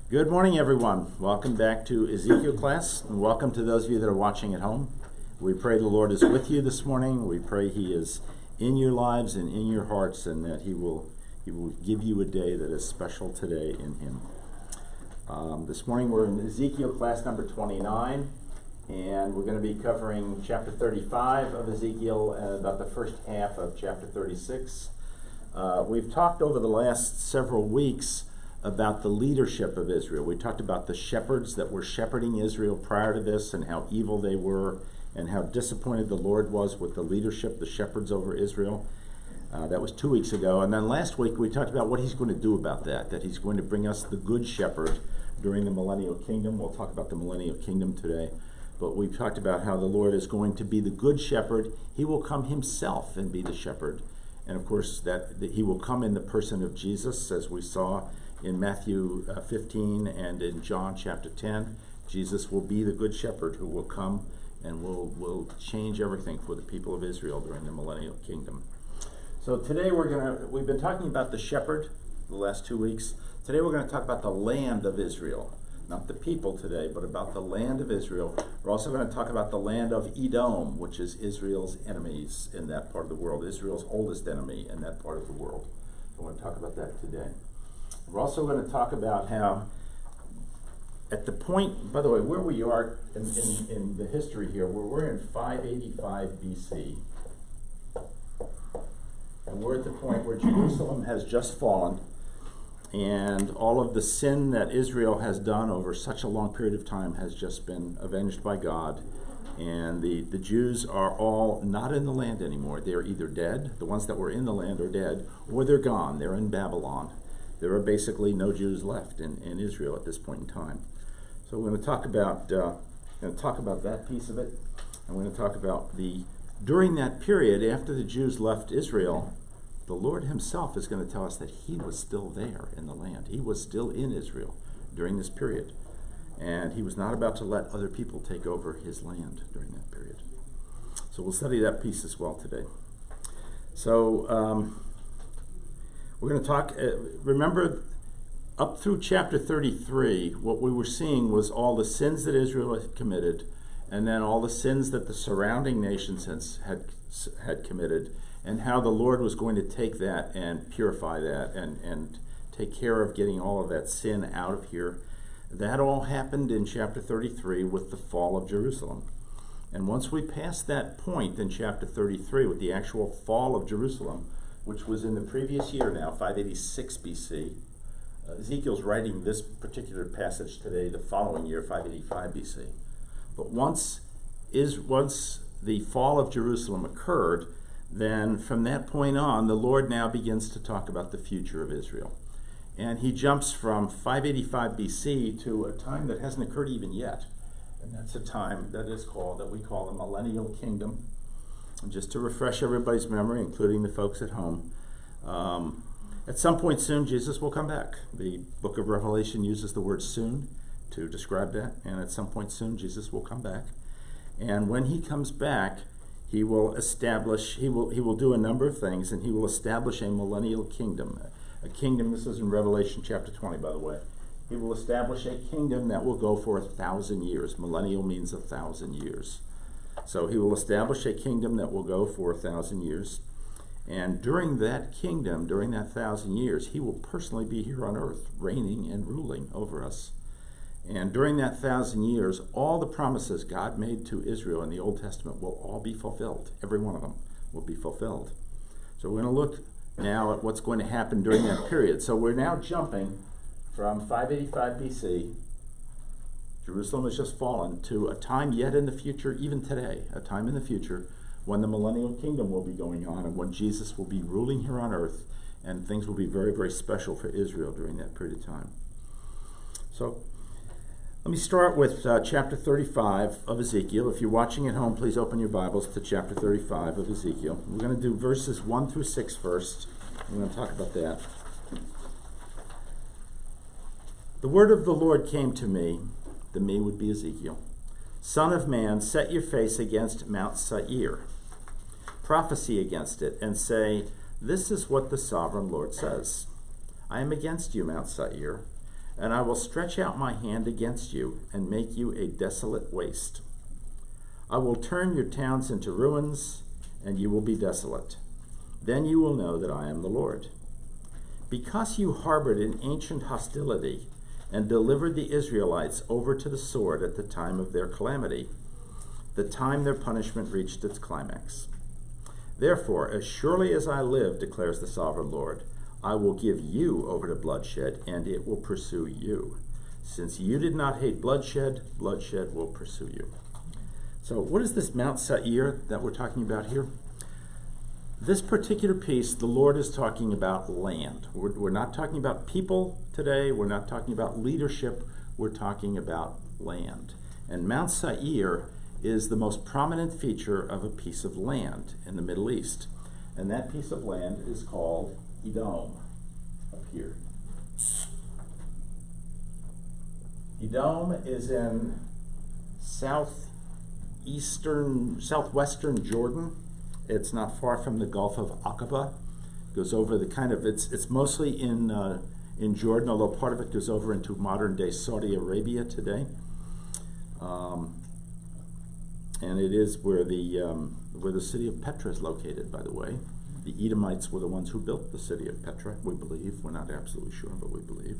Good morning, everyone. Welcome back to Ezekiel Class, and welcome to those of you that are watching at home. We pray the Lord is with you this morning. We pray He is in your lives and in your hearts, and that He will give you a day that is special today in Him. This morning we're in Ezekiel Class number 29, and we're going to be covering chapter 35 of Ezekiel and about the first half of chapter 36. We've talked over the last several weeks about the leadership of Israel. We talked about the shepherds that were shepherding Israel prior to this and how evil they were and how disappointed the Lord was with the leadership, the shepherds over Israel. That was 2 weeks ago. And then last week we talked about what He's going to do about that He's going to bring us the good shepherd during the millennial kingdom. We'll talk about the millennial kingdom today. But we've talked about how the Lord is going to be the good shepherd. He will come Himself and be the shepherd. And of course, that He will come in the person of Jesus, as we saw in Matthew 15 and in John chapter 10. Jesus will be the good shepherd who will come and will change everything for the people of Israel during the millennial kingdom. So today we've been talking about the shepherd the last 2 weeks. Today we're going to talk about the land of Israel. Not the people today, but about the land of Israel. We're also going to talk about the land of Edom, which is Israel's enemies in that part of the world, Israel's oldest enemy in that part of the world. So I want to talk about that today. We're also going to talk about how, at the point, by the way, where we are in the history here, we're in 585 BC. And we're at the point where Jerusalem has just fallen, and all of the sin that Israel has done over such a long period of time has just been avenged by God. And the Jews are all not in the land anymore. They're either dead, the ones that were in the land are dead, or they're gone. They're in Babylon. There are basically no Jews left in Israel at this point in time. So we're going to talk about that piece of it. And we're going to talk about during that period, after the Jews left Israel, the Lord Himself is going to tell us that He was still there in the land. He was still in Israel during this period. And He was not about to let other people take over His land during that period. So we'll study that piece as well today. So we're going to talk, remember, up through chapter 33, what we were seeing was all the sins that Israel had committed, and then all the sins that the surrounding nations had committed, and how the Lord was going to take that and purify that and take care of getting all of that sin out of here. That all happened in chapter 33 with the fall of Jerusalem. And once we passed that point in chapter 33 with the actual fall of Jerusalem, which was in the previous year now, 586 BC, Ezekiel's writing this particular passage today the following year, 585 BC. But once the fall of Jerusalem occurred, then from that point on, the Lord now begins to talk about the future of Israel. And He jumps from 585 BC to a time that hasn't occurred even yet. And that's a time that we call the millennial kingdom. And just to refresh everybody's memory, including the folks at home, at some point soon, Jesus will come back. The book of Revelation uses the word soon to describe that. And at some point soon, Jesus will come back. And when He comes back, He will do a number of things, and He will establish a millennial kingdom. A kingdom, this is in Revelation chapter 20, by the way. He will establish a kingdom that will go for 1,000 years. Millennial means 1,000 years. So He will establish a kingdom that will go for 1,000 years. And during that kingdom, during that 1,000 years, He will personally be here on earth, reigning and ruling over us. And during that 1,000 years, all the promises God made to Israel in the Old Testament will all be fulfilled. Every one of them will be fulfilled. So we're going to look now at what's going to happen during that period. So we're now jumping from 585 BC, Jerusalem has just fallen, to a time yet in the future, even today, a time in the future when the millennial kingdom will be going on and when Jesus will be ruling here on earth, and things will be very, very special for Israel during that period of time. So let me start with chapter 35 of Ezekiel. If you're watching at home, please open your Bibles to chapter 35 of Ezekiel. We're going to do verses 1 through 6 first. We're going to talk about that. The word of the Lord came to me. The me would be Ezekiel. Son of man, set your face against Mount Seir. Prophesy against it and say, this is what the sovereign Lord says. I am against you, Mount Seir, and I will stretch out my hand against you and make you a desolate waste. I will turn your towns into ruins, and you will be desolate. Then you will know that I am the Lord. Because you harbored an ancient hostility and delivered the Israelites over to the sword at the time of their calamity, the time their punishment reached its climax. Therefore, as surely as I live, declares the sovereign Lord, I will give you over to bloodshed, and it will pursue you. Since you did not hate bloodshed, bloodshed will pursue you. So what is this Mount Seir that we're talking about here? This particular piece, the Lord is talking about land. We're not talking about people today. We're not talking about leadership. We're talking about land. And Mount Seir is the most prominent feature of a piece of land in the Middle East. And that piece of land is called Edom, up here. Edom is in southwestern Jordan. It's not far from the Gulf of Aqaba. It goes over the it's mostly in Jordan, although part of it goes over into modern day Saudi Arabia today. And it is where the city of Petra is located, by the way. The Edomites were the ones who built the city of Petra, we believe. We're not absolutely sure, but we believe.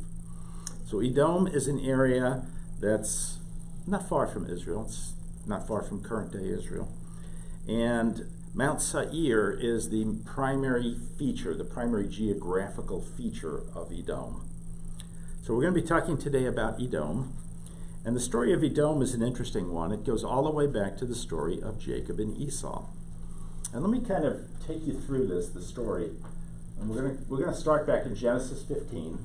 So Edom is an area that's not far from Israel. It's not far from current day Israel. And Mount Seir is the primary feature, the primary geographical feature of Edom. So we're going to be talking today about Edom. And the story of Edom is an interesting one. It goes all the way back to the story of Jacob and Esau. And let me kind of take you through the story. And we're going to start back in Genesis 15.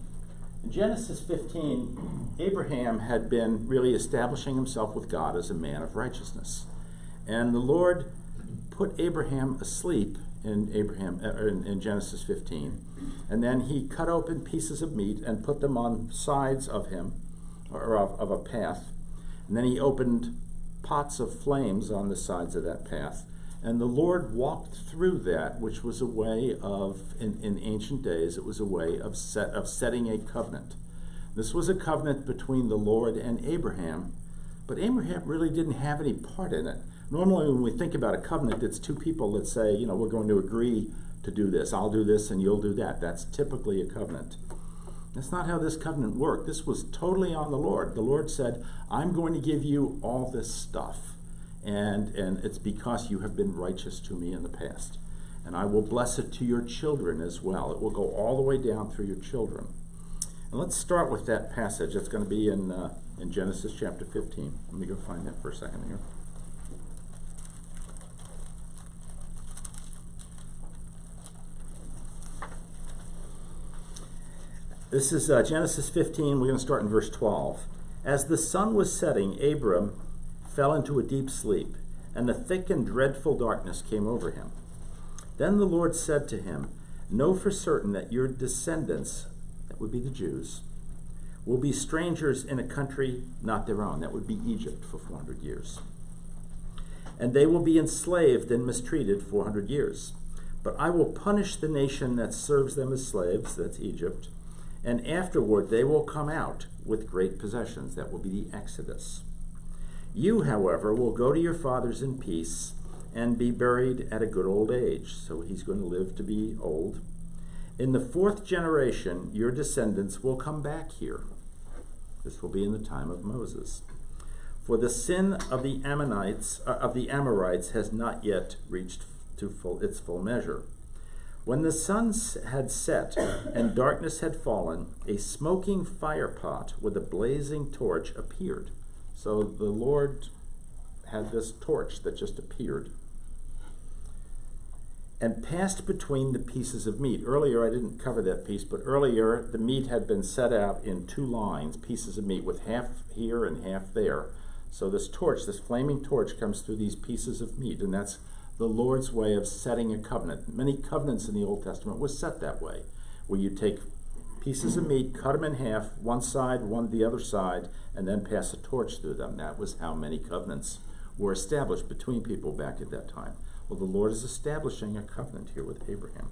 In Genesis 15, Abraham had been really establishing himself with God as a man of righteousness. And the Lord put Abraham asleep in Genesis 15. And then he cut open pieces of meat and put them on sides of him, or of a path. And then he opened pots of flames on the sides of that path. And the Lord walked through that, which was a way of, in ancient days, it was a way of setting a covenant. This was a covenant between the Lord and Abraham, but Abraham really didn't have any part in it. Normally when we think about a covenant, it's two people that say, we're going to agree to do this. I'll do this and you'll do that. That's typically a covenant. That's not how this covenant worked. This was totally on the Lord. The Lord said, I'm going to give you all this stuff. And it's because you have been righteous to me in the past. And I will bless it to your children as well. It will go all the way down through your children. And let's start with that passage. It's going to be in Genesis chapter 15. Let me go find that for a second here. This is Genesis 15. We're going to start in verse 12. As the sun was setting, Abram fell into a deep sleep, and a thick and dreadful darkness came over him. Then the Lord said to him, Know for certain that your descendants, that would be the Jews, will be strangers in a country not their own. That would be Egypt for 400 years. And they will be enslaved and mistreated 400 years. But I will punish the nation that serves them as slaves, that's Egypt, and afterward they will come out with great possessions. That will be the Exodus. You, however, will go to your fathers in peace and be buried at a good old age. So he's going to live to be old. In the 4th generation, your descendants will come back here. This will be in the time of Moses. For the sin of the Amorites has not yet reached to its full measure. When the sun had set and darkness had fallen, a smoking fire pot with a blazing torch appeared. So the Lord had this torch that just appeared and passed between the pieces of meat. Earlier, I didn't cover that piece, but earlier the meat had been set out in 2 lines, pieces of meat with half here and half there. So this torch, this flaming torch, comes through these pieces of meat, and that's the Lord's way of setting a covenant. Many covenants in the Old Testament were set that way, where you take pieces of meat, cut them in half, one side, one the other side, and then pass a torch through them. That was how many covenants were established between people back at that time. Well, the Lord is establishing a covenant here with Abraham.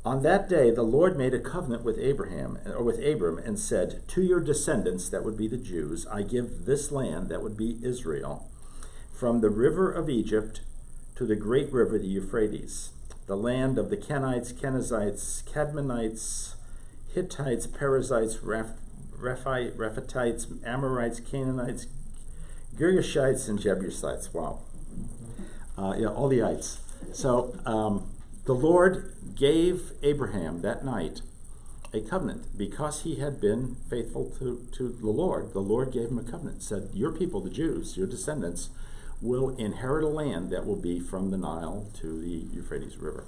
On that day, the Lord made a covenant with Abram, and said, to your descendants, that would be the Jews, I give this land, that would be Israel, from the river of Egypt to the great river, the Euphrates, the land of the Kenites, Kenizzites, Cadmonites, Hittites, Perizzites, Rephatites, Amorites, Canaanites, Girgashites, and Jebusites. Wow. All the ites. So the Lord gave Abraham that night a covenant because he had been faithful to the Lord. The Lord gave him a covenant, said, your people, the Jews, your descendants, will inherit a land that will be from the Nile to the Euphrates River.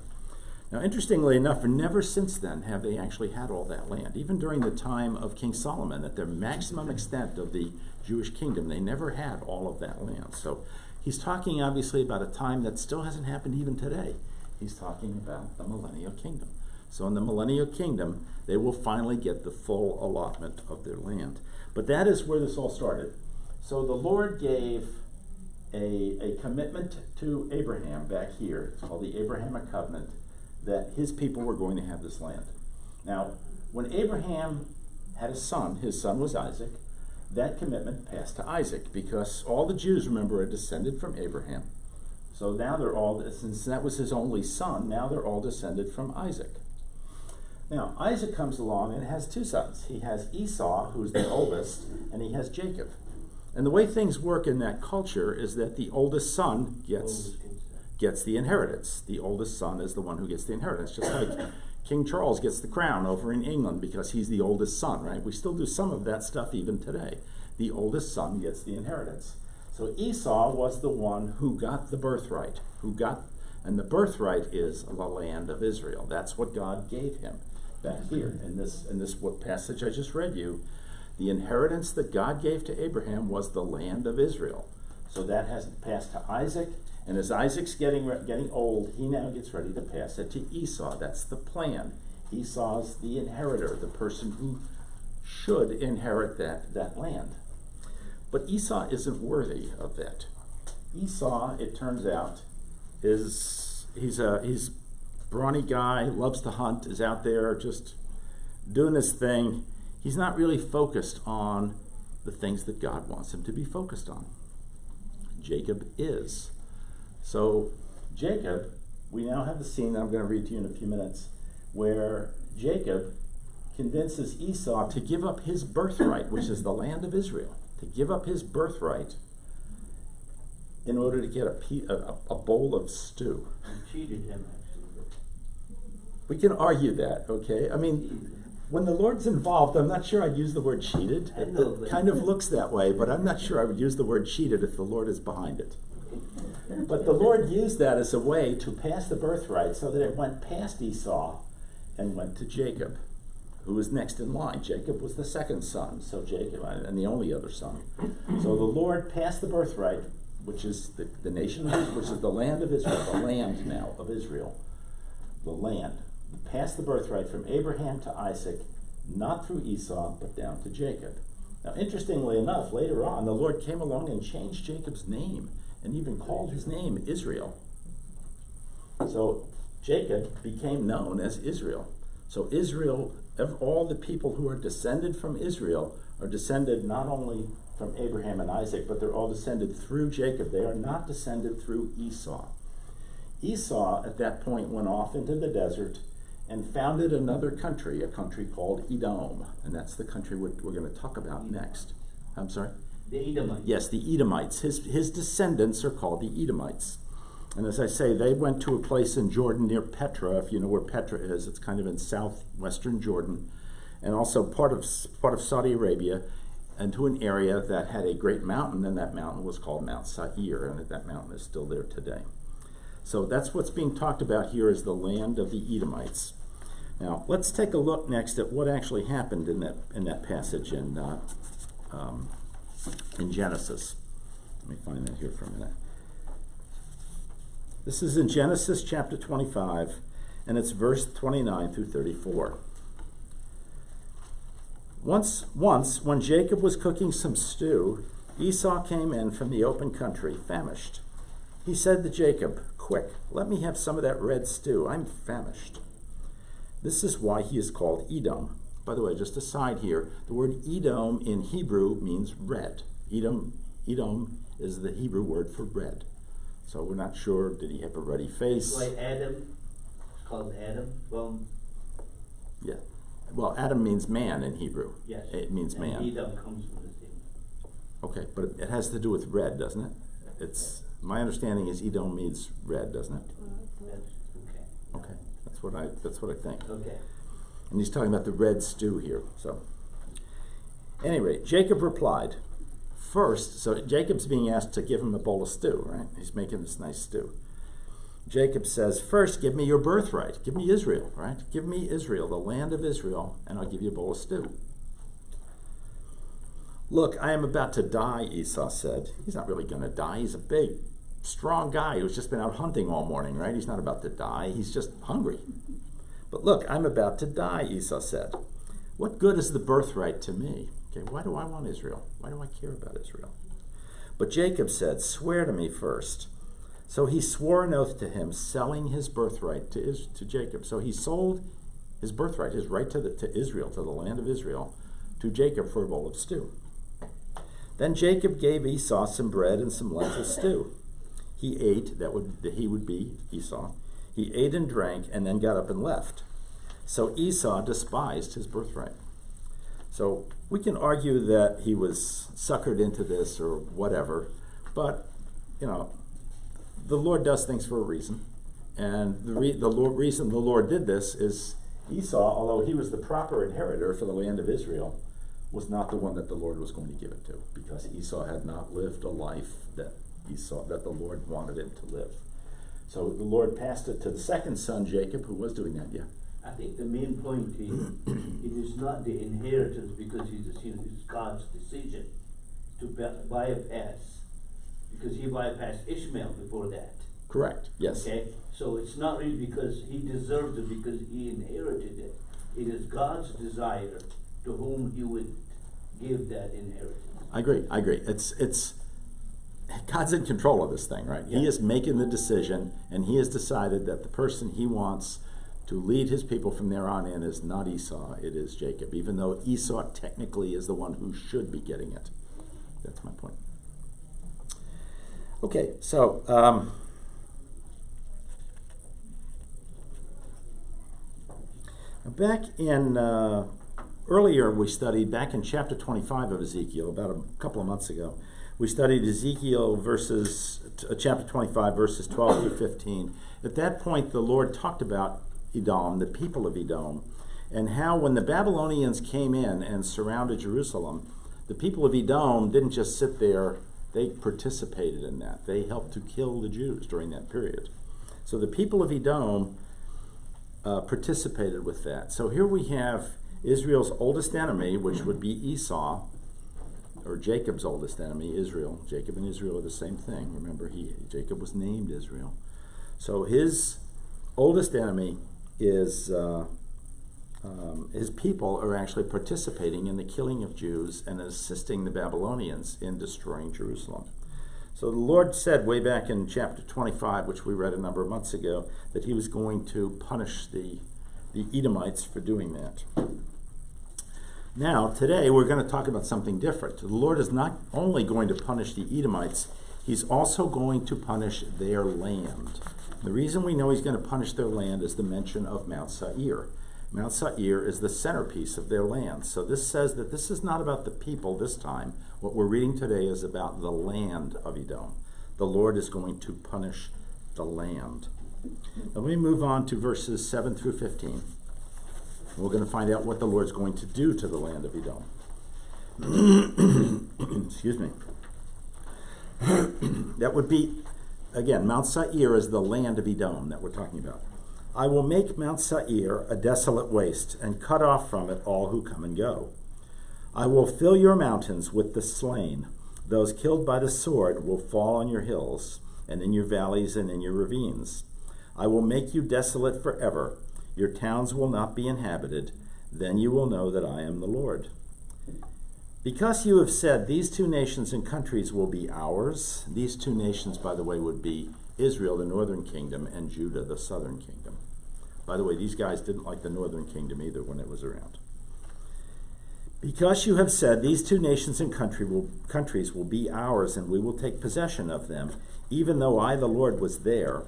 Now, interestingly enough, never since then have they actually had all that land. Even during the time of King Solomon, at their maximum extent of the Jewish kingdom, they never had all of that land. So he's talking obviously about a time that still hasn't happened even today. He's talking about the millennial kingdom. So in the millennial kingdom, they will finally get the full allotment of their land. But that is where this all started. So the Lord gave a commitment to Abraham back here. It's called the Abrahamic covenant, that his people were going to have this land. Now, when Abraham had a son, his son was Isaac, that commitment passed to Isaac because all the Jews, remember, are descended from Abraham. So now they're all, since that was his only son, now they're all descended from Isaac. Now, Isaac comes along and has two sons. He has Esau, who's the oldest, and he has Jacob. And the way things work in that culture is that the oldest son gets the inheritance. The oldest son is the one who gets the inheritance, just like King Charles gets the crown over in England because he's the oldest son, right? We still do some of that stuff even today. The oldest son gets the inheritance. So Esau was the one who got the birthright, and the birthright is the land of Israel. That's what God gave him back here in this what passage I just read you. The inheritance that God gave to Abraham was the land of Israel. So that has passed to Isaac, and as Isaac's getting old, he now gets ready to pass it to Esau. That's the plan. Esau's the inheritor, the person who should inherit that land. But Esau isn't worthy of that. Esau, it turns out, he's brawny guy, loves to hunt, is out there just doing this thing. He's not really focused on the things that God wants him to be focused on. Jacob is. So Jacob, we now have the scene that I'm going to read to you in a few minutes, where Jacob convinces Esau to give up his birthright, which is the land of Israel, to give up his birthright in order to get a bowl of stew. He cheated him, actually. We can argue that, okay? I mean, when the Lord's involved, I'm not sure I'd use the word cheated. It kind of looks that way, but I'm not sure I would use the word cheated if the Lord is behind it. But the Lord used that as a way to pass the birthright so that it went past Esau and went to Jacob, who was next in line. Jacob was the second son, so Jacob, and the only other son. So the Lord passed the birthright, which is the nation, which is the land of Israel, the land now of Israel, the land. He passed the birthright from Abraham to Isaac, not through Esau, but down to Jacob. Now, interestingly enough, later on, the Lord came along and changed Jacob's name, and even called his name Israel. So Jacob became known as Israel. So Israel, all the people who are descended from Israel are descended not only from Abraham and Isaac, but they're all descended through Jacob. They are not descended through Esau. Esau, at that point, went off into the desert and founded another country, a country called Edom. And that's the country we're going to talk about next. I'm sorry? The Edomites. Yes, the Edomites. His descendants are called the Edomites. And as I say, they went to a place in Jordan near Petra. If you know where Petra is, it's kind of in southwestern Jordan, and also part of Saudi Arabia, and to an area that had a great mountain, and that mountain was called Mount Seir, and that mountain is still there today. So that's what's being talked about here is the land of the Edomites. Now, let's take a look next at what actually happened in that passage in Genesis. Let me find that here for a minute. This is in Genesis chapter 25, and it's verse 29 through 34. Once, when Jacob was cooking some stew, Esau came in from the open country, famished. He said to Jacob, "Quick, let me have some of that red stew. I'm famished." This is why he is called Edom. By the way, just aside here, the word Edom in Hebrew means red. Edom is the Hebrew word for red. So we're not sure, did he have a ruddy face? Like Adam, it's called Adam. Well, yeah. Well, Adam means man in Hebrew. yes. It means and man. Edom comes from the same. Okay, but it has to do with red, doesn't it? It's my understanding is Edom means red, doesn't it? That's okay. Okay, that's what I think. Okay. And he's talking about the red stew here. So, anyway, Jacob replied, first, so Jacob's being asked to give him a bowl of stew, right? He's making this nice stew. Jacob says, first, give me your birthright. Give me Israel, right? Give me Israel, the land of Israel, and I'll give you a bowl of stew. Look, I am about to die, Esau said. He's not really going to die. He's a big, strong guy who's just been out hunting all morning, right? He's not about to die. He's just hungry. But look, I'm about to die, Esau said. What good is the birthright to me? Okay, why do I want Israel? Why do I care about Israel? But Jacob said, swear to me first. So he swore an oath to him, selling his birthright to Jacob. So he sold his birthright, his right to Israel, to the land of Israel, to Jacob for a bowl of stew. Then Jacob gave Esau some bread and some lentil stew. He ate, he would be Esau. He ate and drank and then got up and left. So Esau despised his birthright. So we can argue that he was suckered into this or whatever, but, the Lord does things for a reason. And the reason the Lord did this is Esau, although he was the proper inheritor for the land of Israel, was not the one that the Lord was going to give it to, because Esau had not lived a life that the Lord wanted him to live. So the Lord passed it to the second son, Jacob, who was doing that, yeah. I think the main point is it is not the inheritance because it's God's decision to bypass, because he bypassed Ishmael before that. Correct, yes. Okay, so it's not really because he deserved it because he inherited it. It is God's desire to whom he would give that inheritance. I agree. It's God's in control of this thing, right? Yeah. He is making the decision, and he has decided that the person he wants to lead his people from there on in is not Esau, it is Jacob, even though Esau technically is the one who should be getting it. That's my point. Okay, so back in earlier we studied, back in chapter 25 of Ezekiel, about a couple of months ago, we studied Ezekiel chapter 25, verses 12 through 15. At that point, the Lord talked about Edom, the people of Edom, and how when the Babylonians came in and surrounded Jerusalem, the people of Edom didn't just sit there, they participated in that. They helped to kill the Jews during that period. So the people of Edom participated with that. So here we have Israel's oldest enemy, which would be Esau, or Jacob's oldest enemy, Israel. Jacob and Israel are the same thing. Remember, Jacob was named Israel. So his oldest enemy is his people are actually participating in the killing of Jews and assisting the Babylonians in destroying Jerusalem. So the Lord said way back in chapter 25, which we read a number of months ago, that he was going to punish the Edomites for doing that. Now, today, we're going to talk about something different. The Lord is not only going to punish the Edomites, he's also going to punish their land. The reason we know he's going to punish their land is the mention of Mount Seir. Mount Seir is the centerpiece of their land. So this says that this is not about the people this time. What we're reading today is about the land of Edom. The Lord is going to punish the land. Now, let me move on to verses 7 through 15. We're going to find out what the Lord's going to do to the land of Edom. Excuse me. That would be, again, Mount Seir is the land of Edom that we're talking about. I will make Mount Seir a desolate waste and cut off from it all who come and go. I will fill your mountains with the slain. Those killed by the sword will fall on your hills and in your valleys and in your ravines. I will make you desolate forever. Your towns will not be inhabited. Then you will know that I am the Lord. Because you have said, these two nations and countries will be ours. These two nations, by the way, would be Israel, the northern kingdom, and Judah, the southern kingdom. By the way, these guys didn't like the northern kingdom either when it was around. Because you have said, these two nations and countries will be ours, and we will take possession of them, even though I, the Lord, was there.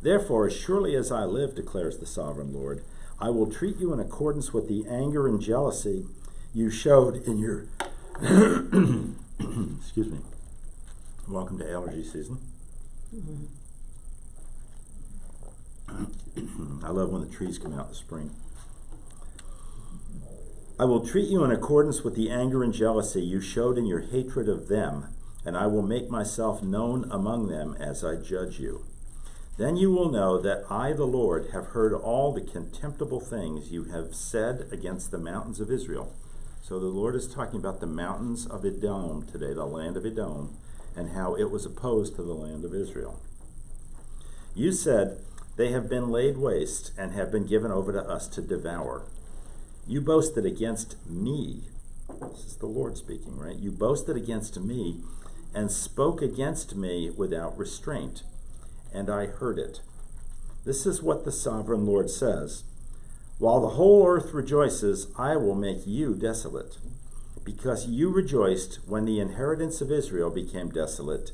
Therefore, as surely as I live, declares the sovereign Lord, I will treat you in accordance with the anger and jealousy you showed in your... Excuse me. Welcome to allergy season. I love when the trees come out in the spring. I will treat you in accordance with the anger and jealousy you showed in your hatred of them, and I will make myself known among them as I judge you. Then you will know that I, the Lord, have heard all the contemptible things you have said against the mountains of Israel. So the Lord is talking about the mountains of Edom today, the land of Edom, and how it was opposed to the land of Israel. You said, they have been laid waste and have been given over to us to devour. You boasted against me. This is the Lord speaking, right? You boasted against me and spoke against me without restraint, and I heard it. This is what the sovereign Lord says. While the whole earth rejoices, I will make you desolate. Because you rejoiced when the inheritance of Israel became desolate,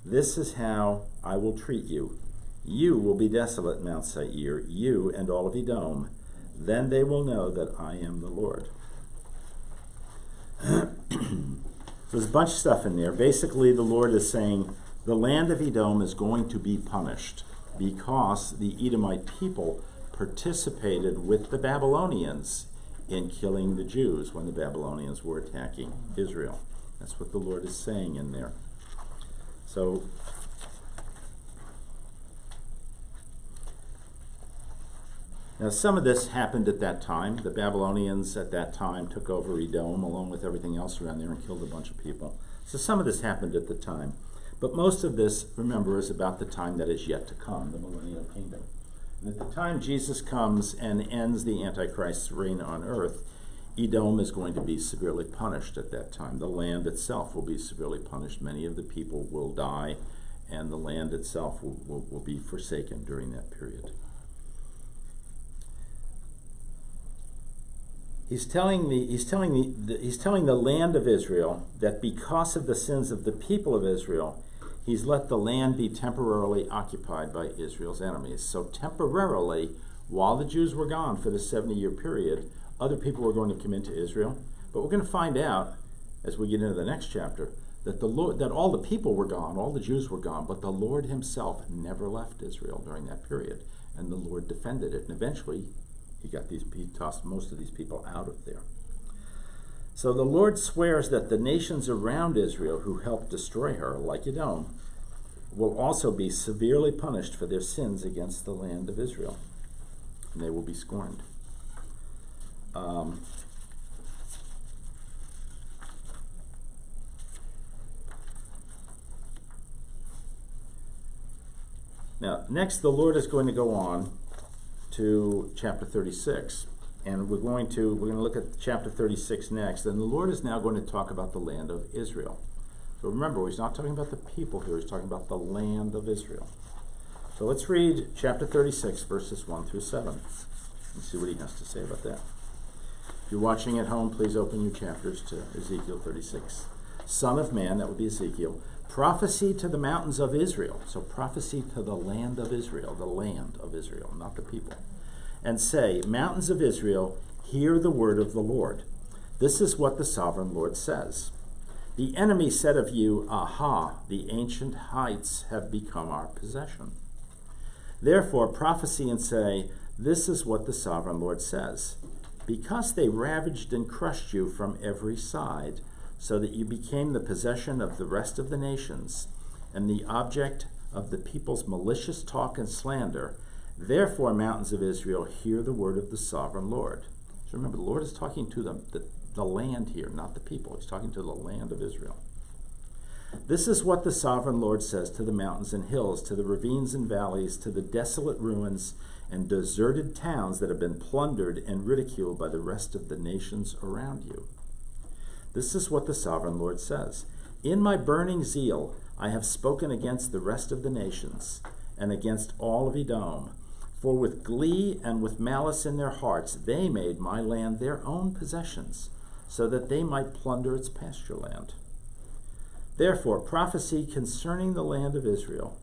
this is how I will treat you. You will be desolate, Mount Seir, you and all of Edom. Then they will know that I am the Lord. So there's a bunch of stuff in there. Basically, the Lord is saying the land of Edom is going to be punished because the Edomite people participated with the Babylonians in killing the Jews when the Babylonians were attacking Israel. That's what the Lord is saying in there. So now, some of this happened at that time. The Babylonians at that time took over Edom along with everything else around there and killed a bunch of people. So some of this happened at the time. But most of this, remember, is about the time that is yet to come, the millennial kingdom. And at the time Jesus comes and ends the Antichrist's reign on earth, Edom is going to be severely punished at that time. The land itself will be severely punished. Many of the people will die, and the land itself will be forsaken during that period. He's telling the land of Israel that because of the sins of the people of Israel, he's let the land be temporarily occupied by Israel's enemies. So temporarily, while the Jews were gone for the 70-year period, other people were going to come into Israel. But we're going to find out, as we get into the next chapter, that all the people were gone, all the Jews were gone, but the Lord himself never left Israel during that period. And the Lord defended it, and eventually he tossed most of these people out of there. So the Lord swears that the nations around Israel who helped destroy her, like Edom, will also be severely punished for their sins against the land of Israel. And they will be scorned. Now, next the Lord is going to go on to chapter 36, and we're going to look at chapter 36 next, and the Lord is now going to talk about the land of Israel. So remember, he's not talking about the people here, he's talking about the land of Israel. So let's read chapter 36, verses 1 through 7, and see what he has to say about that. If you're watching at home, please open your chapters to Ezekiel 36. Son of man, that would be Ezekiel, prophecy to the mountains of Israel. So prophecy to the land of Israel, not the people. And say, mountains of Israel, hear the word of the Lord. This is what the sovereign Lord says. The enemy said of you, aha, the ancient heights have become our possession. Therefore prophesy and say, this is what the sovereign Lord says. Because they ravaged and crushed you from every side, so that you became the possession of the rest of the nations, and the object of the people's malicious talk and slander. Therefore, mountains of Israel, hear the word of the sovereign Lord. So remember, the Lord is talking to the land here, not the people. He's talking to the land of Israel. This is what the sovereign Lord says to the mountains and hills, to the ravines and valleys, to the desolate ruins and deserted towns that have been plundered and ridiculed by the rest of the nations around you. This is what the sovereign Lord says. In my burning zeal, I have spoken against the rest of the nations and against all of Edom, For with glee and with malice in their hearts they made my land their own possessions, so that they might plunder its pasture land. Therefore prophesy concerning the land of Israel,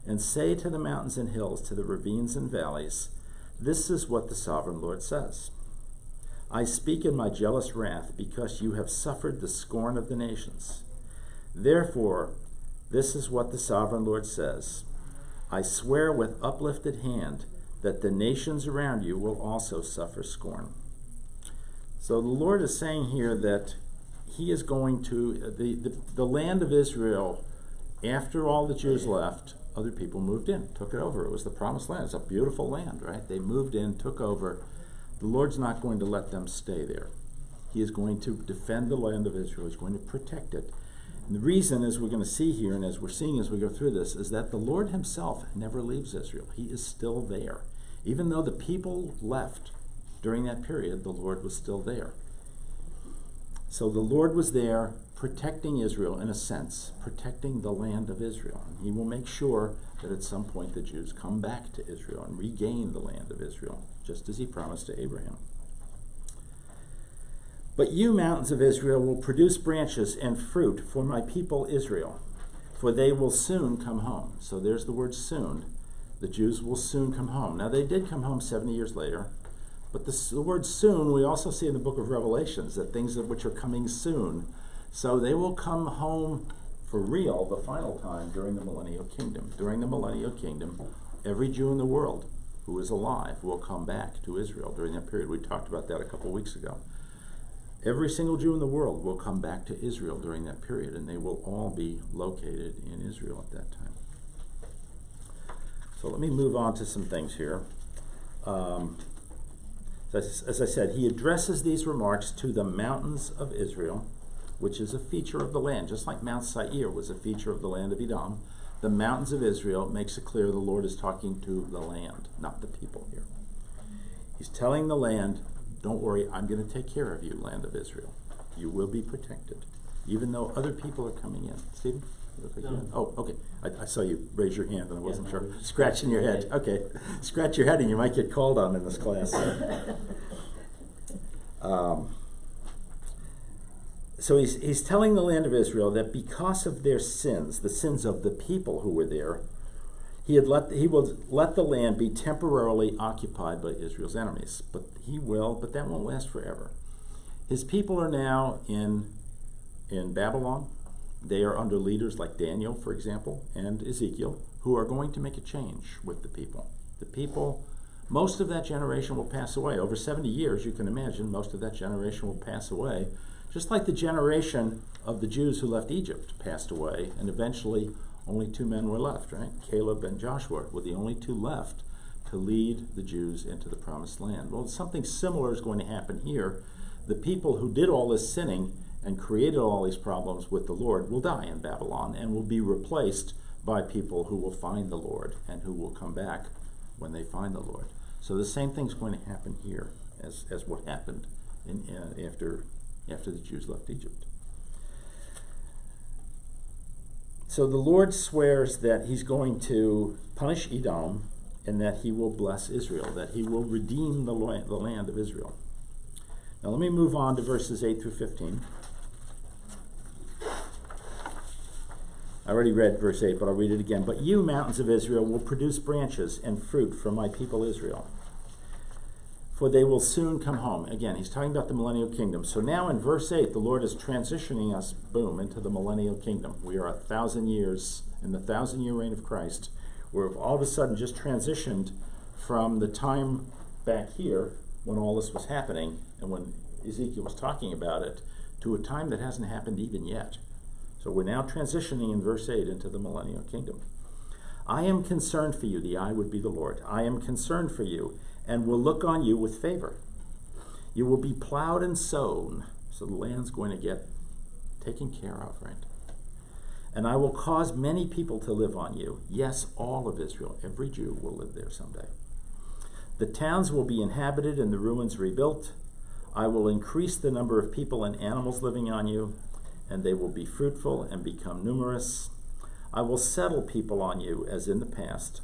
and say to the mountains and hills, to the ravines and valleys, this is what the sovereign Lord says. I speak in my jealous wrath, because you have suffered the scorn of the nations. Therefore, this is what the sovereign Lord says. I swear with uplifted hand that the nations around you will also suffer scorn. So the Lord is saying here that he is going to, the land of Israel, after all the Jews left, other people moved in, took it over. It was the promised land. It's a beautiful land, right? They moved in, took over. The Lord's not going to let them stay there. He is going to defend the land of Israel. He's going to protect it. And the reason, as we're going to see here, and as we're seeing as we go through this, is that the Lord himself never leaves Israel. He is still there. Even though the people left during that period, the Lord was still there. So the Lord was there protecting Israel, in a sense, protecting the land of Israel. And he will make sure that at some point the Jews come back to Israel and regain the land of Israel, just as he promised to Abraham. But you, mountains of Israel, will produce branches and fruit for my people Israel, for they will soon come home. So there's the word soon. The Jews will soon come home. Now they did come home 70 years later, but the word soon we also see in the book of Revelations, that things which are coming soon. So they will come home for real the final time during the millennial kingdom. During the millennial kingdom, every Jew in the world who is alive will come back to Israel during that period. We talked about that a couple of weeks ago. Every single Jew in the world will come back to Israel during that period, and they will all be located in Israel at that time. So let me move on to some things here. As I said, he addresses these remarks to the mountains of Israel, which is a feature of the land. Just like Mount Seir was a feature of the land of Edom, the mountains of Israel makes it clear the Lord is talking to the land, not the people here. He's telling the land, don't worry, I'm going to take care of you, land of Israel. You will be protected, even though other people are coming in. Stephen? No. Oh, okay. I saw you raise your hand and I wasn't sure. Scratching your head. Okay. Scratch your head and you might get called on in this class. So he's telling the land of Israel that because of their sins, the sins of the people who were there, he will let the land be temporarily occupied by Israel's enemies. But that won't last forever. His people are now in Babylon. They are under leaders like Daniel, for example, and Ezekiel, who are going to make a change with the people. The people, most of that generation will pass away. Over 70 years, you can imagine, most of that generation will pass away. Just like the generation of the Jews who left Egypt passed away, and eventually only 2 men were left, right? Caleb and Joshua were the only 2 left to lead the Jews into the promised land. Well, something similar is going to happen here. The people who did all this sinning and created all these problems with the Lord will die in Babylon and will be replaced by people who will find the Lord and who will come back when they find the Lord. So the same thing's going to happen here as what happened after the Jews left Egypt. So the Lord swears that he's going to punish Edom and that he will bless Israel, that he will redeem the land of Israel. Now let me move on to verses 8 through 15. I already read verse 8, but I'll read it again. But you, mountains of Israel, will produce branches and fruit for my people Israel, for they will soon come home. Again, he's talking about the millennial kingdom. So now in verse 8, the Lord is transitioning us, boom, into the millennial kingdom. We are 1,000 years in the 1,000-year reign of Christ. We're all of a sudden just transitioned from the time back here when all this was happening and when Ezekiel was talking about it to a time that hasn't happened even yet. So we're now transitioning in verse 8 into the millennial kingdom. I am concerned for you, the I would be the Lord. I am concerned for you and will look on you with favor. You will be plowed and sown, so the land's going to get taken care of, right? And I will cause many people to live on you. Yes, all of Israel, every Jew will live there someday. The towns will be inhabited and the ruins rebuilt. I will increase the number of people and animals living on you, and they will be fruitful and become numerous. I will settle people on you as in the past,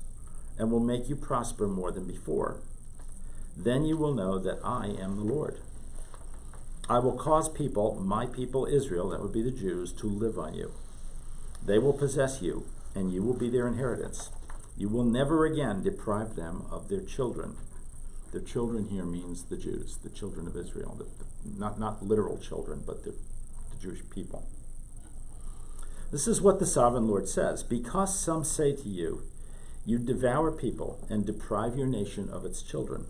and will make you prosper more than before. Then you will know that I am the Lord. I will cause people, my people Israel, that would be the Jews, to live on you. They will possess you, and you will be their inheritance. You will never again deprive them of their children. Their children here means the Jews, the children of Israel, not literal children, but the Jewish people. This is what the sovereign Lord says. Because some say to you, you devour people and deprive your nation of its children.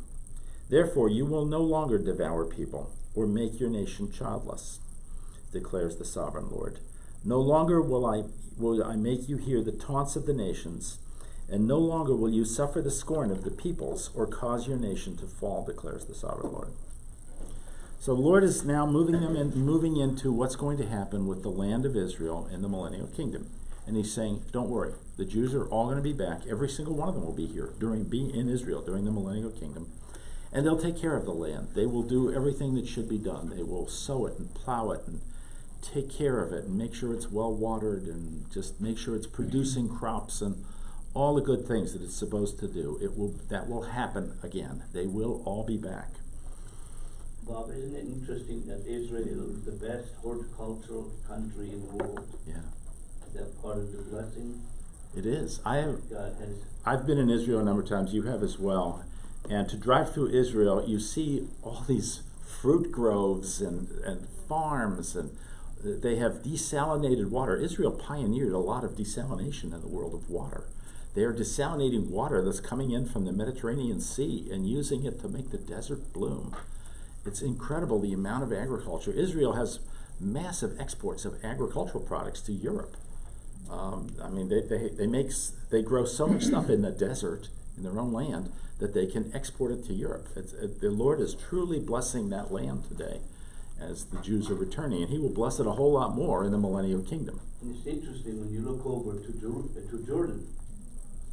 Therefore you will no longer devour people or make your nation childless, declares the sovereign Lord. No longer will I make you hear the taunts of the nations, and no longer will you suffer the scorn of the peoples or cause your nation to fall, declares the sovereign Lord. So the Lord is now moving into what's going to happen with the land of Israel in the millennial kingdom. And he's saying, don't worry, the Jews are all going to be back. Every single one of them will be here, be in Israel during the millennial kingdom. And they'll take care of the land. They will do everything that should be done. They will sow it and plow it and take care of it and make sure it's well watered and just make sure it's producing crops and all the good things that it's supposed to do. That will happen again. They will all be back. Bob, isn't it interesting that Israel is the best horticultural country in the world? Yeah. Is that part of the blessing? It is. God has. I've been in Israel a number of times. You have as well. And to drive through Israel, you see all these fruit groves and farms, and they have desalinated water. Israel pioneered a lot of desalination in the world of water. They are desalinating water that's coming in from the Mediterranean Sea and using it to make the desert bloom. It's incredible the amount of agriculture. Israel has massive exports of agricultural products to Europe. I mean, they grow so much stuff in the desert, in their own land, that they can export it to Europe. The Lord is truly blessing that land today as the Jews are returning, and he will bless it a whole lot more in the millennial kingdom. And it's interesting when you look over to Jordan,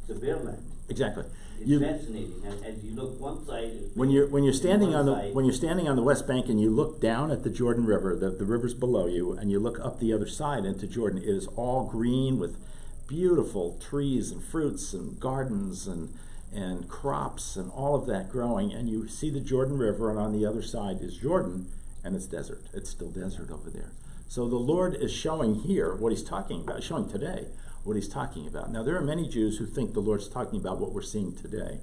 it's a bare land. Exactly. It's fascinating. As you look one side, when you're standing on the West Bank and you look down at the Jordan River, the river's below you, and you look up the other side into Jordan, it is all green with beautiful trees and fruits and gardens and crops and all of that growing, and you see the Jordan River, and on the other side is Jordan, and it's desert. It's still desert over there. So the Lord is showing here what he's talking about, showing today what he's talking about. Now, there are many Jews who think the Lord's talking about what we're seeing today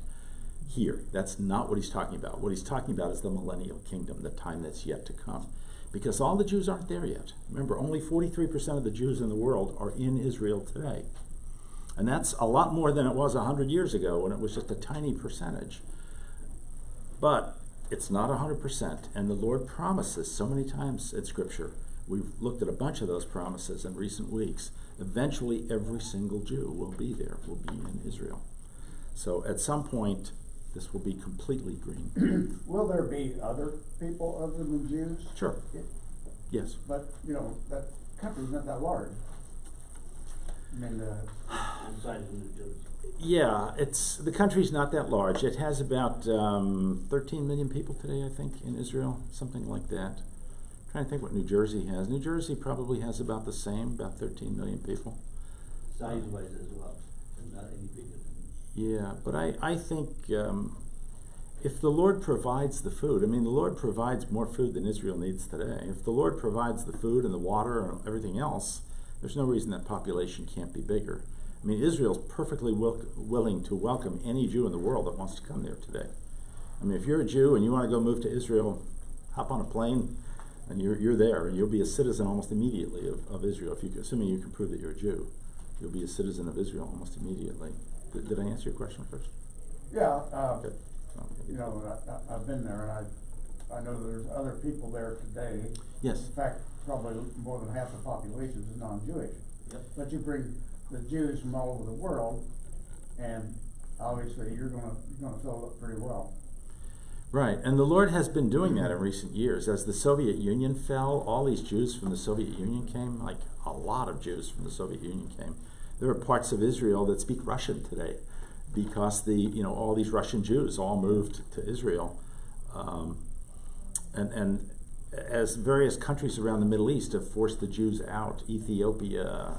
here. That's not what he's talking about. What he's talking about is the millennial kingdom, the time that's yet to come. Because all the Jews aren't there yet. Remember, only 43% of the Jews in the world are in Israel today. And that's a lot more than it was 100 years ago when it was just a tiny percentage. But it's not 100%. And the Lord promises so many times in Scripture. We've looked at a bunch of those promises in recent weeks. Eventually, every single Jew will be there, will be in Israel. So at some point, this will be completely green. Will there be other people other than Jews? Sure. Yes. But, that country's not that large. I mean, inside of New Jersey. Yeah, the country's not that large. It has about 13 million people today, I think, in Israel, something like that. I'm trying to think what New Jersey has. New Jersey probably has about the same, about 13 million people. Size-wise as well, and not any bigger than. Yeah, but I think if the Lord provides the food, I mean, the Lord provides more food than Israel needs today. If the Lord provides the food and the water and everything else, there's no reason that population can't be bigger. I mean, Israel's perfectly willing to welcome any Jew in the world that wants to come there today. I mean, if you're a Jew and you want to go move to Israel, hop on a plane and you're there, and you'll be a citizen almost immediately of Israel. Assuming you can prove that you're a Jew, you'll be a citizen of Israel almost immediately. Did I answer your question first? Yeah. Okay. I've been there, and I know there's other people there today. Yes. In fact, probably more than half the population is non-Jewish. Yep. But you bring the Jews from all over the world, and obviously you're gonna fill it up pretty well. Right, and the Lord has been doing that in recent years. As the Soviet Union fell, all these Jews from the Soviet Union came, like a lot of Jews from the Soviet Union came. There are parts of Israel that speak Russian today because all these Russian Jews all moved to Israel. And as various countries around the Middle East have forced the Jews out, Ethiopia,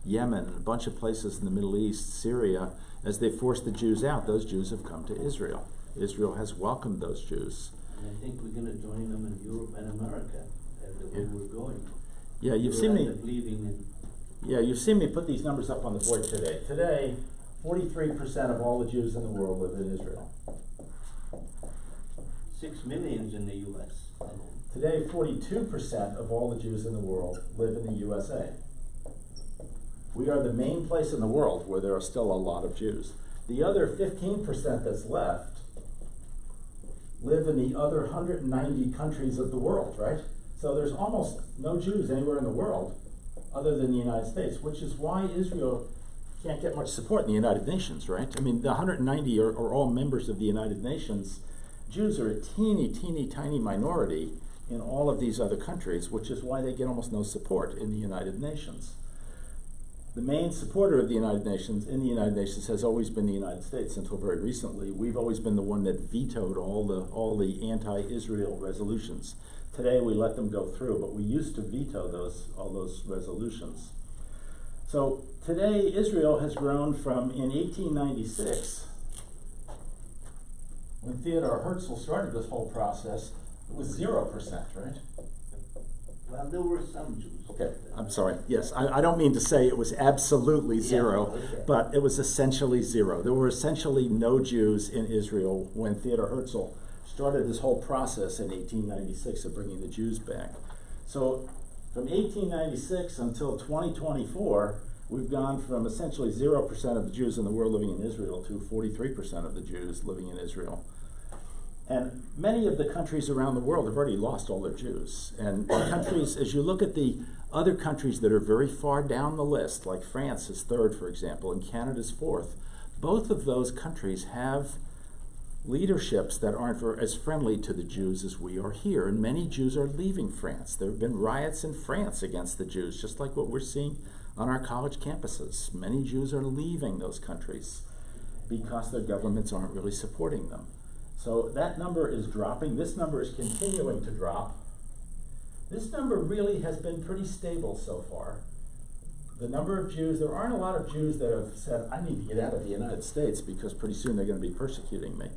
Yemen, a bunch of places in the Middle East, Syria, as they forced the Jews out, those Jews have come to Israel. Israel has welcomed those Jews. And I think we're going to join them in Europe and America, the way we're going. Yeah, you've seen me. Believing Yeah, you've seen me put these numbers up on the board today. Today, 43% of all the Jews in the world live in Israel. 6 million in the U.S. Today, 42% of all the Jews in the world live in the USA. We are the main place in the world where there are still a lot of Jews. The other 15% that's left live in the other 190 countries of the world, right? So there's almost no Jews anywhere in the world other than the United States, which is why Israel can't get much support in the United Nations, right? I mean, the 190 are all members of the United Nations. Jews are a teeny, tiny minority in all of these other countries, which is why they get almost no support in the United Nations. The main supporter of the United Nations in the United Nations has always been the United States until very recently. We've always been the one that vetoed all the anti-Israel resolutions. Today we let them go through, but we used to veto all those resolutions. So today Israel has grown from, in 1896, when Theodore Herzl started this whole process, it was 0%, right? Well, there were some Jews. Okay, I'm sorry. Yes, I don't mean to say it was absolutely zero, but it was essentially zero. There were essentially no Jews in Israel when Theodore Herzl started this whole process in 1896 of bringing the Jews back. So from 1896 until 2024, we've gone from essentially 0% of the Jews in the world living in Israel to 43% of the Jews living in Israel. And many of the countries around the world have already lost all their Jews. And countries, as you look at the other countries that are very far down the list, like France is third, for example, and Canada's fourth, both of those countries have leaderships that aren't as friendly to the Jews as we are here. And many Jews are leaving France. There have been riots in France against the Jews, just like what we're seeing on our college campuses. Many Jews are leaving those countries because their governments aren't really supporting them. So that number is dropping. This number is continuing to drop. This number really has been pretty stable so far. The number of Jews, there aren't a lot of Jews that have said, I need to get out of the United States because pretty soon they're going to be persecuting me.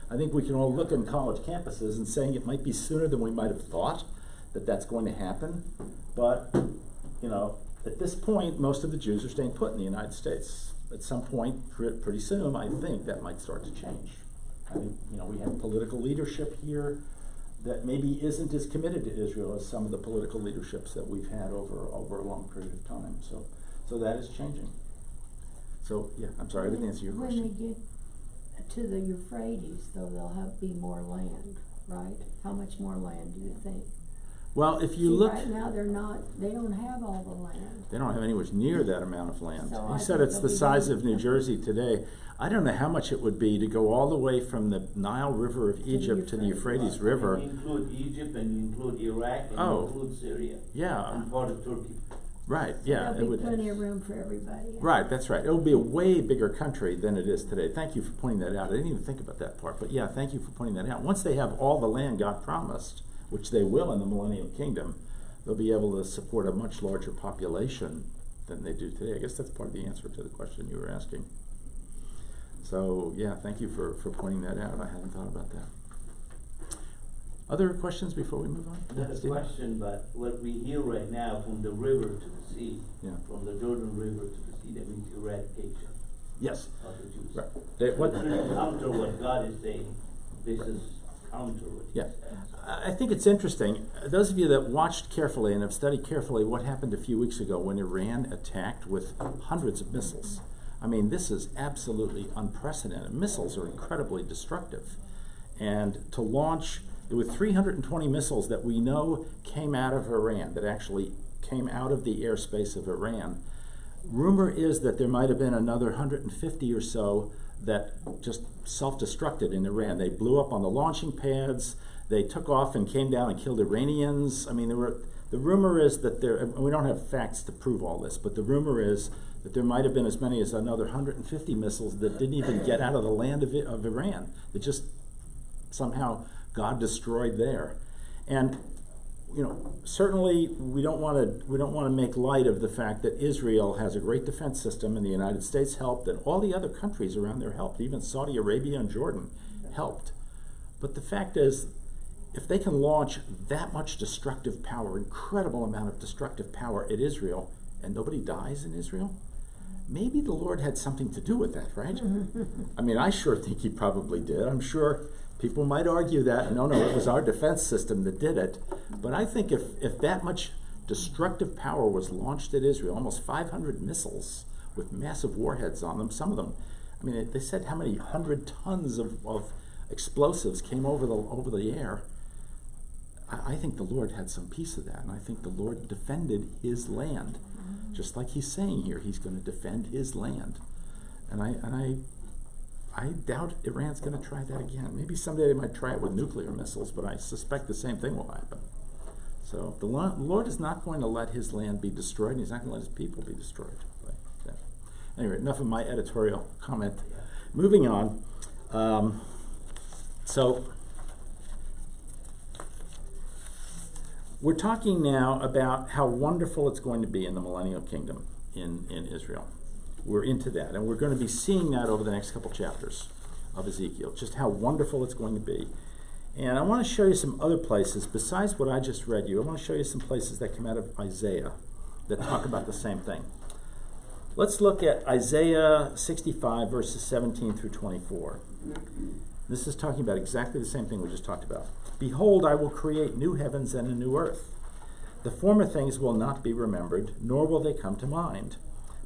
I think we can all look in college campuses and saying it might be sooner than we might have thought that that's going to happen. But, you know, at this point, most of the Jews are staying put in the United States. At some point, pretty soon, I think that might start to change. I think, you know, we have political leadership here that maybe isn't as committed to Israel as some of the political leaderships that we've had over a long period of time. So that is changing. So yeah, I'm sorry, I didn't answer your question. When we get to the Euphrates, though, there'll be more land, right? How much more land do you think? Well, if you look right now, they don't have all the land. They don't have anywhere near that amount of land. So He said it's the size of New Jersey today. I don't know how much it would be to go all the way from the Nile River of Egypt to the Euphrates River. You include Egypt and you include Iraq and you include Syria. Yeah. And part of Turkey. Right, yeah. There'll be plenty of room for everybody. Right, that's right. It will be a way bigger country than it is today. Thank you for pointing that out. I didn't even think about that part, but yeah, thank you for pointing that out. Once they have all the land God promised, which they will in the Millennial Kingdom, they'll be able to support a much larger population than they do today. I guess that's part of the answer to the question you were asking. So yeah, thank you for pointing that out. I hadn't thought about that. Other questions before we move on? Not a question, but what we hear right now from the river to the sea, from the Jordan River to the sea, that means eradication. Yes. Of the Jews. Right. What counter what God is saying. This is counter what He says. I think it's interesting. Those of you that watched carefully and have studied carefully what happened a few weeks ago when Iran attacked with hundreds of missiles. I mean, this is absolutely unprecedented. Missiles are incredibly destructive. And to launch, there were 320 missiles that we know came out of Iran, that actually came out of the airspace of Iran. Rumor is that there might have been another 150 or so that just self-destructed in Iran. They blew up on the launching pads. They took off and came down and killed Iranians. I mean, the rumor is that we don't have facts to prove all this, but the rumor is that there might have been as many as another 150 missiles that didn't even get out of the land of Iran. That just somehow God destroyed there. And certainly we don't want to make light of the fact that Israel has a great defense system, and the United States helped, and all the other countries around there helped. Even Saudi Arabia and Jordan helped. But the fact is, if they can launch that much destructive power, incredible amount of destructive power at Israel, and nobody dies in Israel, maybe the Lord had something to do with that, right? I mean, I sure think he probably did. I'm sure people might argue that, no, it was our defense system that did it. But I think if that much destructive power was launched at Israel, almost 500 missiles with massive warheads on them, some of them, I mean, they said how many 100 tons of explosives came over the air. I think the Lord had some piece of that, and I think the Lord defended his land. Just like he's saying here, he's going to defend his land. And I doubt Iran's going to try that again. Maybe someday they might try it with nuclear missiles, but I suspect the same thing will happen. So the Lord is not going to let his land be destroyed, and he's not going to let his people be destroyed. Anyway, enough of my editorial comment. Moving on. So we're talking now about how wonderful it's going to be in the millennial kingdom in Israel. We're into that, and we're going to be seeing that over the next couple chapters of Ezekiel, just how wonderful it's going to be. And I want to show you some other places, besides what I just read you. I want to show you some places that come out of Isaiah that talk about the same thing. Let's look at Isaiah 65, verses 17 through 24. This is talking about exactly the same thing we just talked about. Behold, I will create new heavens and a new earth. The former things will not be remembered, nor will they come to mind.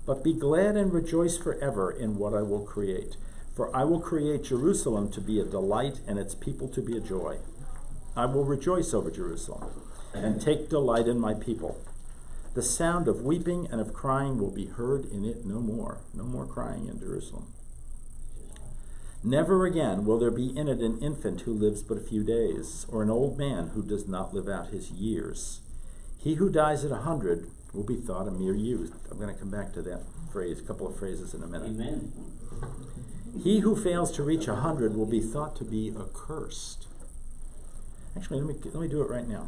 But be glad and rejoice forever in what I will create. For I will create Jerusalem to be a delight and its people to be a joy. I will rejoice over Jerusalem and take delight in my people. The sound of weeping and of crying will be heard in it no more. No more crying in Jerusalem. Never again will there be in it an infant who lives but a few days, or an old man who does not live out his years. He who dies at 100 will be thought a mere youth. I'm going to come back to that phrase, a couple of phrases in a minute. Amen. He who fails to reach 100 will be thought to be accursed. Actually, let me do it right now.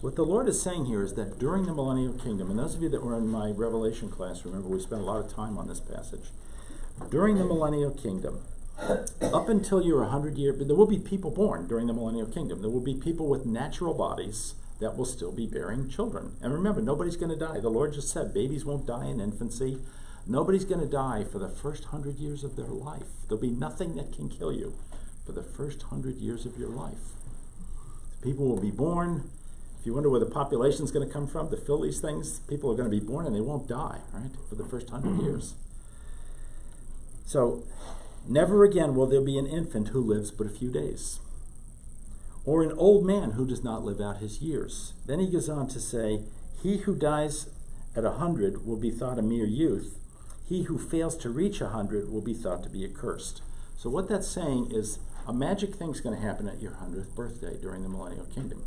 What the Lord is saying here is that during the millennial kingdom, and those of you that were in my Revelation class, remember we spent a lot of time on this passage. During the millennial kingdom, up until you're 100 years, but there will be people born during the millennial kingdom. There will be people with natural bodies that will still be bearing children. And remember, nobody's going to die. The Lord just said babies won't die in infancy. Nobody's going to die for the first 100 years of their life. There'll be nothing that can kill you for the first 100 years of your life. People will be born. If you wonder where the population is going to come from to fill these things, people are going to be born and they won't die, right, for the first 100 years. So, never again will there be an infant who lives but a few days, or an old man who does not live out his years. Then he goes on to say, he who dies at 100 will be thought a mere youth. He who fails to reach 100 will be thought to be accursed. So what that's saying is a magic thing's going to happen at your 100th birthday during the millennial kingdom.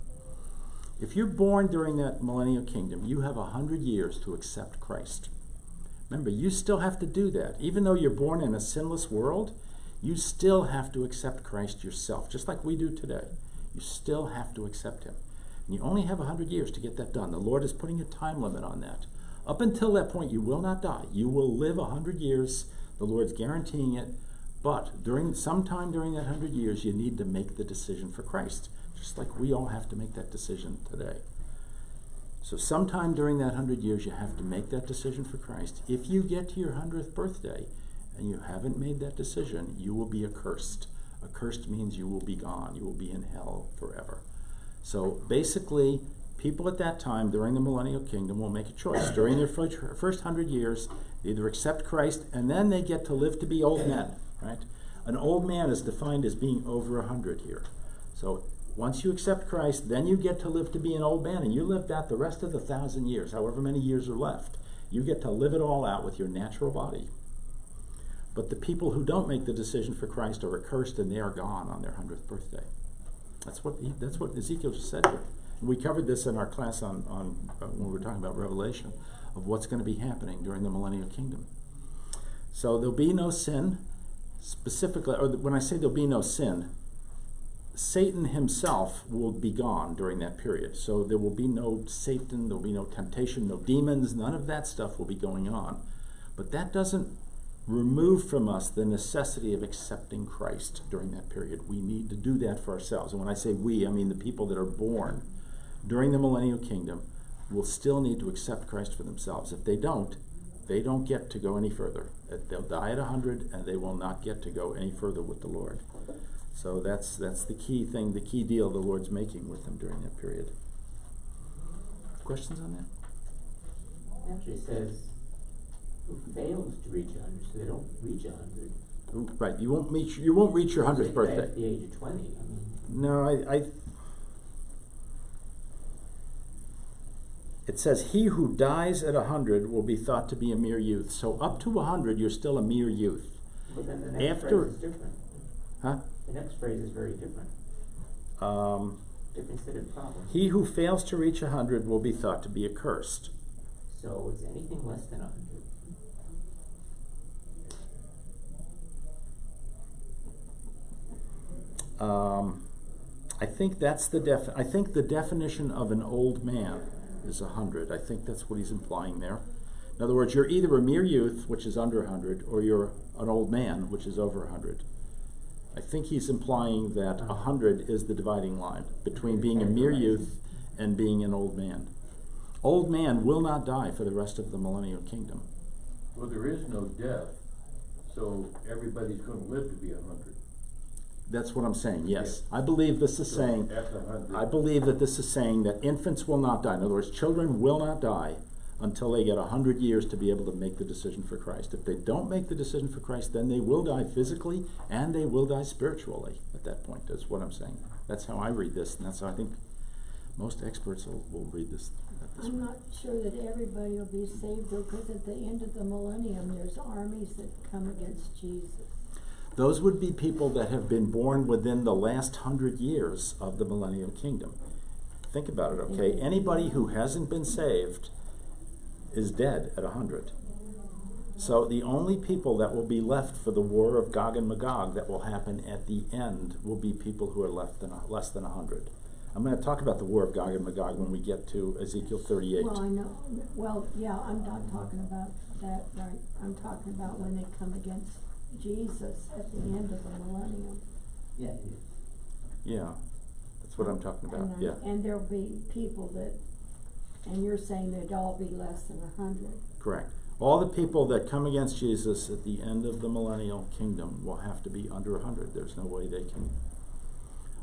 If you're born during that millennial kingdom, you have 100 years to accept Christ. Remember, you still have to do that. Even though you're born in a sinless world, you still have to accept Christ yourself, just like we do today. You still have to accept him. And you only have 100 years to get that done. The Lord is putting a time limit on that. Up until that point, you will not die. You will live 100 years. The Lord's guaranteeing it. But sometime during that 100 years, you need to make the decision for Christ, just like we all have to make that decision today. So sometime during that 100 years, you have to make that decision for Christ. If you get to your 100th birthday and you haven't made that decision, you will be accursed. Accursed means you will be gone. You will be in hell forever. So basically, people at that time during the millennial kingdom will make a choice. During their first 100 years, they either accept Christ and then they get to live to be old men, right? An old man is defined as being over 100 here. So once you accept Christ, then you get to live to be an old man, and you lived out the rest of the 1,000 years, however many years are left. You get to live it all out with your natural body. But the people who don't make the decision for Christ are accursed, and they are gone on their 100th birthday. That's what Ezekiel just said here. And we covered this in our class on when we were talking about Revelation, of what's going to be happening during the millennial kingdom. So there'll be no sin, specifically, or when I say there'll be no sin, Satan himself will be gone during that period. So there will be no Satan, there will be no temptation, no demons, none of that stuff will be going on. But that doesn't remove from us the necessity of accepting Christ during that period. We need to do that for ourselves. And when I say we, I mean the people that are born during the millennial kingdom will still need to accept Christ for themselves. If they don't get to go any further. They'll die at 100 and they will not get to go any further with the Lord. So that's the key thing, the key deal the Lord's making with them during that period. Questions on that? It actually says who fails to reach 100, so they don't reach 100. Right, you won't reach your 100th birthday. At the age of 20, I mean. No, it says, he who dies at 100 will be thought to be a mere youth. So up to 100, you're still a mere youth. But then the next phrase is different. Huh? The next phrase is very different. Different set of problems. He who fails to reach 100 will be thought to be accursed. So it's anything less than 100. I think that's I think the definition of an old man is 100. I think that's what he's implying there. In other words, you're either a mere youth, which is under 100, or you're an old man, which is over 100. I think he's implying that 100 is the dividing line between being a mere youth and being an old man. Old man will not die for the rest of the millennial kingdom. Well, there is no death, so everybody's going to live to be 100. That's what I'm saying, yes. I believe this is saying, I believe that this is saying that infants will not die. In other words, children will not die until they get 100 years to be able to make the decision for Christ. If they don't make the decision for Christ, then they will die physically and they will die spiritually at that point. That's what I'm saying. That's how I read this, and that's how I think most experts will read this. I'm not sure that everybody will be saved, though, because at the end of the millennium, there's armies that come against Jesus. Those would be people that have been born within the last 100 years of the millennial kingdom. Think about it, okay? Anybody who hasn't been saved is dead at 100. So the only people that will be left for the war of Gog and Magog that will happen at the end will be people who are less than 100. I'm going to talk about the war of Gog and Magog when we get to Ezekiel 38. Well, I know. Well, yeah, I'm not talking about that, right? I'm talking about when they come against Jesus at the end of the millennium. Yeah. Yeah, that's what I'm talking about, yeah. And there'll be people that, and you're saying they'd all be less than 100. Correct. All the people that come against Jesus at the end of the millennial kingdom will have to be under 100. There's no way they can.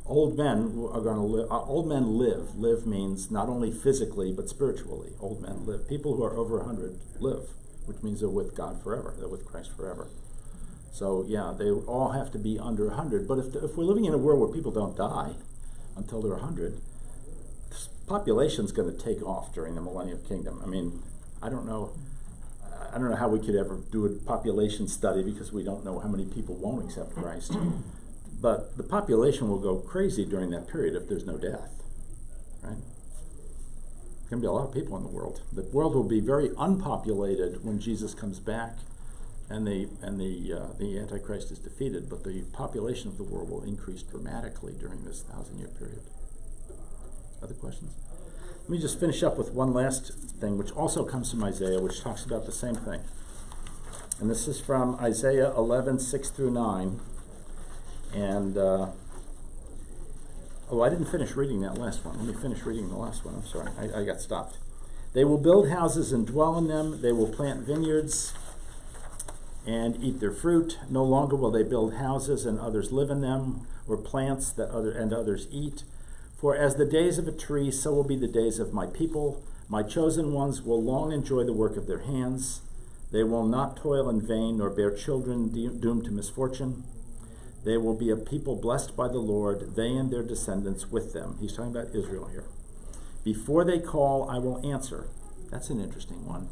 Old men are going to live. Old men live. Live means not only physically but spiritually. Old men live. People who are over 100 live, which means they're with God forever. They're with Christ forever. So yeah, they all have to be under 100. But if we're living in a world where people don't die until they're 100, this population's going to take off during the millennial kingdom. I mean, I don't know how we could ever do a population study because we don't know how many people won't accept Christ. But the population will go crazy during that period if there's no death, right? There's going to be a lot of people in the world. The world will be very unpopulated when Jesus comes back and the Antichrist is defeated, but the population of the world will increase dramatically during this 1,000-year period. Other questions? Let me just finish up with one last thing, which also comes from Isaiah, which talks about the same thing. And this is from Isaiah 11, 6 through 9. And, I didn't finish reading that last one. Let me finish reading the last one. I'm sorry, I got stopped. They will build houses and dwell in them. They will plant vineyards and eat their fruit. No longer will they build houses and others live in them, or plants that others eat. For as the days of a tree, so will be the days of my people. My chosen ones will long enjoy the work of their hands. They will not toil in vain, nor bear children doomed to misfortune. They will be a people blessed by the Lord, they and their descendants with them. He's talking about Israel here. Before they call, I will answer. That's an interesting one.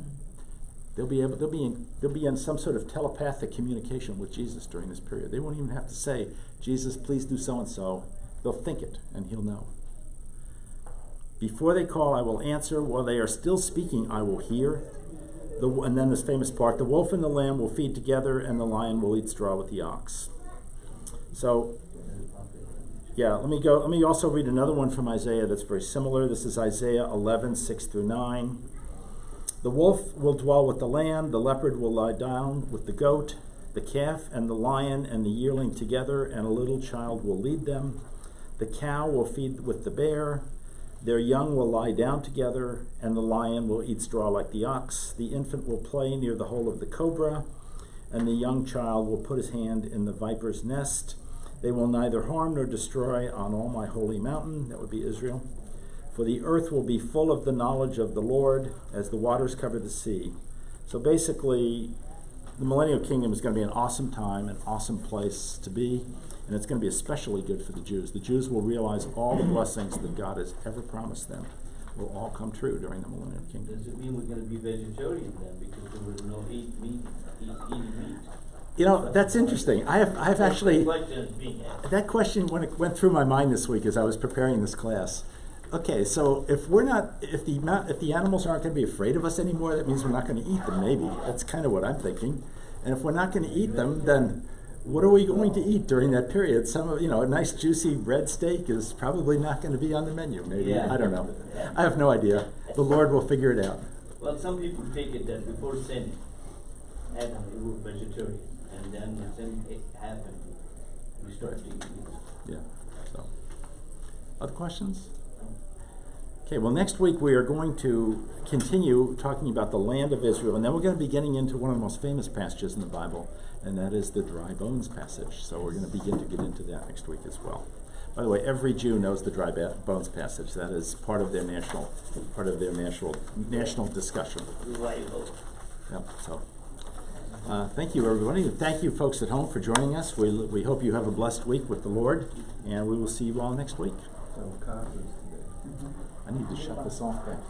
They'll be in some sort of telepathic communication with Jesus during this period. They won't even have to say, Jesus, please do so and so. They'll think it, and he'll know. Before they call, I will answer. While they are still speaking, I will hear. And then this famous part, the wolf and the lamb will feed together, and the lion will eat straw with the ox. So, Yeah, let me also read another one from Isaiah that's very similar. This is Isaiah 11, 6 through 9. The wolf will dwell with the lamb, the leopard will lie down with the goat, the calf and the lion and the yearling together, and a little child will lead them. The cow will feed with the bear, their young will lie down together, and the lion will eat straw like the ox. The infant will play near the hole of the cobra, and the young child will put his hand in the viper's nest. They will neither harm nor destroy on all my holy mountain, that would be Israel. For the earth will be full of the knowledge of the Lord as the waters cover the sea. So basically, the millennial kingdom is going to be an awesome time, an awesome place to be, and it's going to be especially good for the Jews. The Jews will realize all the blessings that God has ever promised them will all come true during the millennial kingdom. Does it mean we're gonna be vegetarian then, because there was no eating meat? You know, that's interesting. I have actually, Question is being asked. that question went through my mind this week as I was preparing this class. Okay, so if the animals aren't going to be afraid of us anymore, that means we're not going to eat them. Maybe that's kind of what I'm thinking. And if we're not going to eat them, then what are we going to eat during that period? A nice juicy red steak is probably not going to be on the menu. Maybe Yeah. I don't know. I have no idea. The Lord will figure it out. Well, some people take it that before sin, Adam, we were vegetarian, and then when sin happened, we started to eat meat. Yeah. So, other questions? Okay, well, next week we are going to continue talking about the land of Israel, and then we're going to be getting into one of the most famous passages in the Bible, and that is the dry bones passage. So we're going to begin to get into that next week as well. By the way, every Jew knows the dry bones passage. That is part of their national discussion. Revival. Yep. So, thank you, everybody. Thank you, folks at home, for joining us. We hope you have a blessed week with the Lord, and we will see you all next week. I need to shut this off back here.